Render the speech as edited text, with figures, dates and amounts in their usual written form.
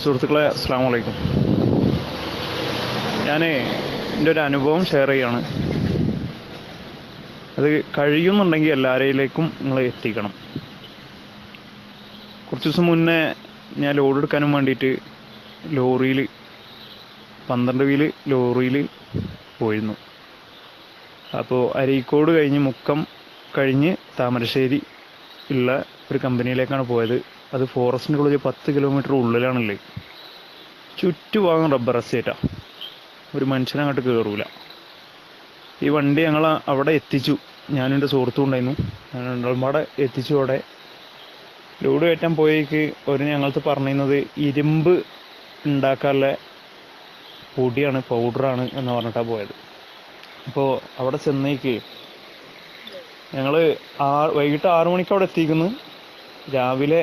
സുഹൃത്തുക്കളെ, അസ്സാം വലൈക്കും. ഞാൻ എൻ്റെ ഒരു അനുഭവം ഷെയർ ചെയ്യാണ്. അത് കഴിയുന്നുണ്ടെങ്കിൽ എല്ലാവരിലേക്കും നിങ്ങൾ എത്തിക്കണം. കുറച്ച് ദിവസം മുന്നേ ഞാൻ ലോഡ് എടുക്കാനും വേണ്ടിയിട്ട് ലോറിയിൽ 12 വീല് ലോറിയിൽ പോയിരുന്നു. അപ്പോൾ അരീക്കോട് കഴിഞ്ഞ് മുക്കം കഴിഞ്ഞ് താമരശ്ശേരി ഉള്ള ഒരു കമ്പനിയിലേക്കാണ് പോയത്. അത് ഫോറസ്റ്റിൻ്റെ ഉള്ളിൽ 10 കിലോമീറ്റർ ഉള്ളിലാണുള്ളത്. ചുറ്റുഭാഗം റബ്ബർ എസ്റ്റേറ്റാണ്. ഒരു മനുഷ്യനങ്ങോട്ട് കയറൂല. ഈ വണ്ടി ഞങ്ങൾ അവിടെ എത്തിച്ചു. ഞാനും എൻ്റെ സുഹൃത്തും ഉണ്ടായിരുന്നു. രണ്ടാളുംപാടെ എത്തിച്ചു. അവിടെ ലോഡ് കയറ്റാൻ പോയേക്ക് ഞങ്ങൾക്ക് പറഞ്ഞിരുന്നത് ഇരുമ്പ് ഉണ്ടാക്കാനുള്ള പൊടിയാണ്, പൗഡറാണ് എന്ന് പറഞ്ഞിട്ടാണ് പോയത്. അപ്പോൾ അവിടെ ചെന്നേക്ക് ഞങ്ങൾ വൈകിട്ട് 6 മണിക്ക് അവിടെ എത്തിക്കുന്നു. രാവിലെ